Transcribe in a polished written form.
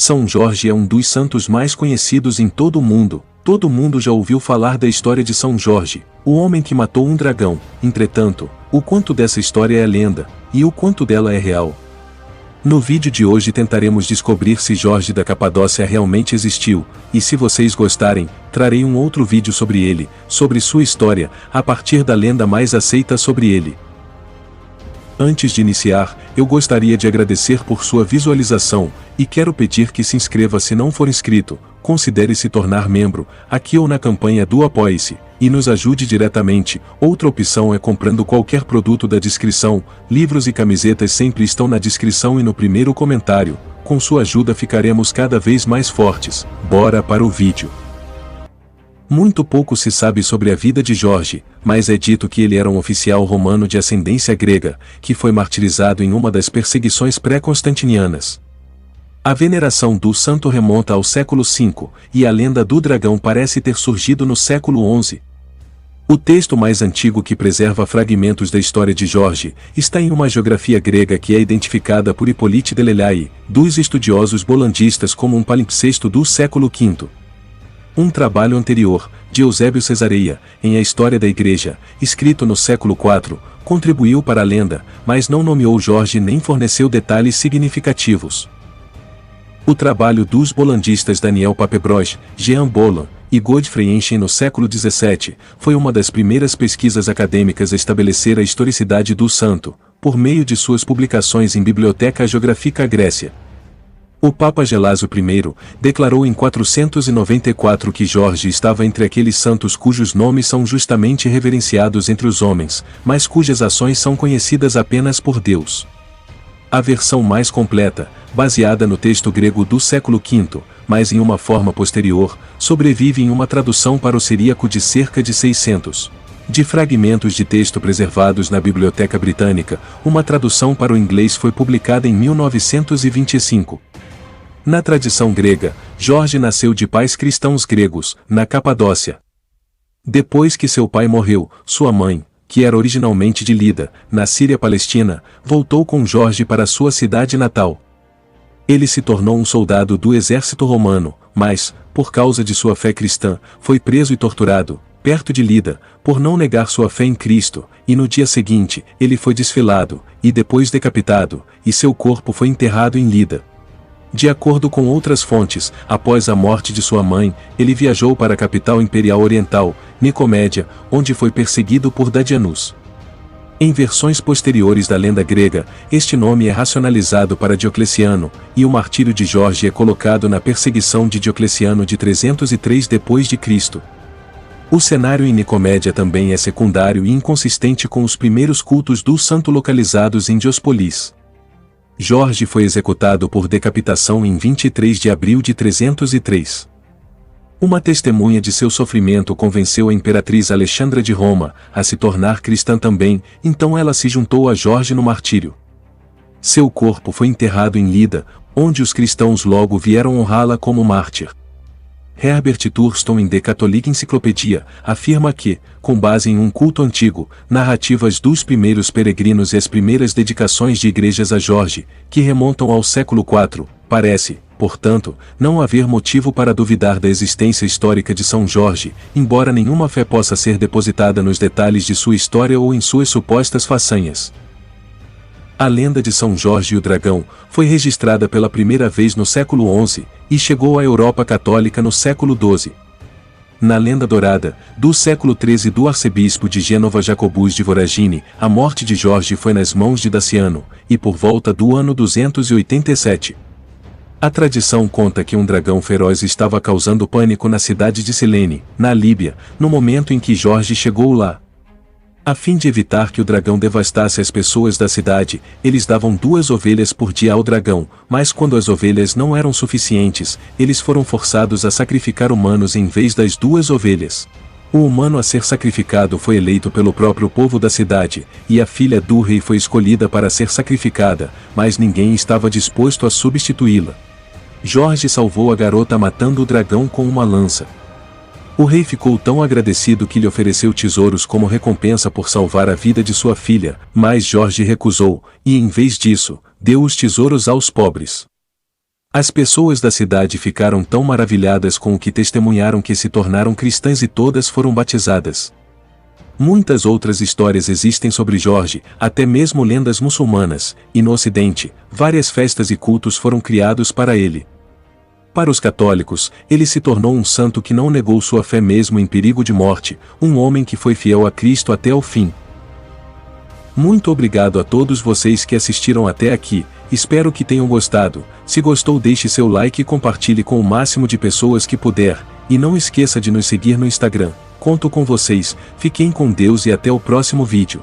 São Jorge é um dos santos mais conhecidos em todo o mundo. Todo mundo já ouviu falar da história de São Jorge, o homem que matou um dragão. Entretanto, o quanto dessa história é lenda, e o quanto dela é real? No vídeo de hoje tentaremos descobrir se Jorge da Capadócia realmente existiu, e se vocês gostarem, trarei um outro vídeo sobre ele, sobre sua história, a partir da lenda mais aceita sobre ele. Antes de iniciar, eu gostaria de agradecer por sua visualização, e quero pedir que se inscreva se não for inscrito, considere se tornar membro, aqui ou na campanha do Apoie-se, e nos ajude diretamente. Outra opção é comprando qualquer produto da descrição, livros e camisetas sempre estão na descrição e no primeiro comentário. Com sua ajuda ficaremos cada vez mais fortes. Bora para o vídeo. Muito pouco se sabe sobre a vida de Jorge, mas é dito que ele era um oficial romano de ascendência grega, que foi martirizado em uma das perseguições pré-constantinianas. A veneração do santo remonta ao século V, e a lenda do dragão parece ter surgido no século XI. O texto mais antigo que preserva fragmentos da história de Jorge está em uma geografia grega que é identificada por Hippolyte de Lelyae, dos estudiosos bolandistas, como um palimpsesto do século V. Um trabalho anterior, de Eusébio Cesareia, em A História da Igreja, escrito no século IV, contribuiu para a lenda, mas não nomeou Jorge nem forneceu detalhes significativos. O trabalho dos bolandistas Daniel Papebroich, Jean Bolland e Godfrey Enchen no século XVII foi uma das primeiras pesquisas acadêmicas a estabelecer a historicidade do santo, por meio de suas publicações em Bibliotheca Geographica Grécia. O Papa Gelásio I declarou em 494 que Jorge estava entre aqueles santos cujos nomes são justamente reverenciados entre os homens, mas cujas ações são conhecidas apenas por Deus. A versão mais completa, baseada no texto grego do século V, mas em uma forma posterior, sobrevive em uma tradução para o siríaco de cerca de 600. De fragmentos de texto preservados na Biblioteca Britânica, uma tradução para o inglês foi publicada em 1925. Na tradição grega, Jorge nasceu de pais cristãos gregos, na Capadócia. Depois que seu pai morreu, sua mãe, que era originalmente de Lida, na Síria Palestina, voltou com Jorge para sua cidade natal. Ele se tornou um soldado do exército romano, mas, por causa de sua fé cristã, foi preso e torturado, perto de Lida, por não negar sua fé em Cristo, e no dia seguinte, ele foi desfilado, e depois decapitado, e seu corpo foi enterrado em Lida. De acordo com outras fontes, após a morte de sua mãe, ele viajou para a capital imperial oriental, Nicomédia, onde foi perseguido por Dadianus. Em versões posteriores da lenda grega, este nome é racionalizado para Diocleciano, e o martírio de Jorge é colocado na perseguição de Diocleciano de 303 d.C. O cenário em Nicomédia também é secundário e inconsistente com os primeiros cultos do santo localizados em Diospolis. Jorge foi executado por decapitação em 23 de abril de 303. Uma testemunha de seu sofrimento convenceu a imperatriz Alexandra de Roma a se tornar cristã também, então ela se juntou a Jorge no martírio. Seu corpo foi enterrado em Lida, onde os cristãos logo vieram honrá-la como mártir. Herbert Thurston em The Catholic Encyclopedia afirma que, com base em um culto antigo, narrativas dos primeiros peregrinos e as primeiras dedicações de igrejas a Jorge, que remontam ao século IV, parece, portanto, não haver motivo para duvidar da existência histórica de São Jorge, embora nenhuma fé possa ser depositada nos detalhes de sua história ou em suas supostas façanhas. A lenda de São Jorge e o Dragão foi registrada pela primeira vez no século XI e chegou à Europa católica no século XII. Na lenda dourada, do século XIII do arcebispo de Gênova Jacobus de Voragine, a morte de Jorge foi nas mãos de Daciano, e por volta do ano 287. A tradição conta que um dragão feroz estava causando pânico na cidade de Silene, na Líbia, no momento em que Jorge chegou lá. A fim de evitar que o dragão devastasse as pessoas da cidade, eles davam 2 ovelhas por dia ao dragão, mas quando as ovelhas não eram suficientes, eles foram forçados a sacrificar humanos em vez das 2 ovelhas. O humano a ser sacrificado foi eleito pelo próprio povo da cidade, e a filha do rei foi escolhida para ser sacrificada, mas ninguém estava disposto a substituí-la. Jorge salvou a garota matando o dragão com uma lança. O rei ficou tão agradecido que lhe ofereceu tesouros como recompensa por salvar a vida de sua filha, mas Jorge recusou, e em vez disso, deu os tesouros aos pobres. As pessoas da cidade ficaram tão maravilhadas com o que testemunharam que se tornaram cristãs e todas foram batizadas. Muitas outras histórias existem sobre Jorge, até mesmo lendas muçulmanas, e no Ocidente, várias festas e cultos foram criados para ele. Para os católicos, ele se tornou um santo que não negou sua fé mesmo em perigo de morte, um homem que foi fiel a Cristo até o fim. Muito obrigado a todos vocês que assistiram até aqui, espero que tenham gostado. Se gostou, deixe seu like e compartilhe com o máximo de pessoas que puder, e não esqueça de nos seguir no Instagram. Conto com vocês, fiquem com Deus e até o próximo vídeo.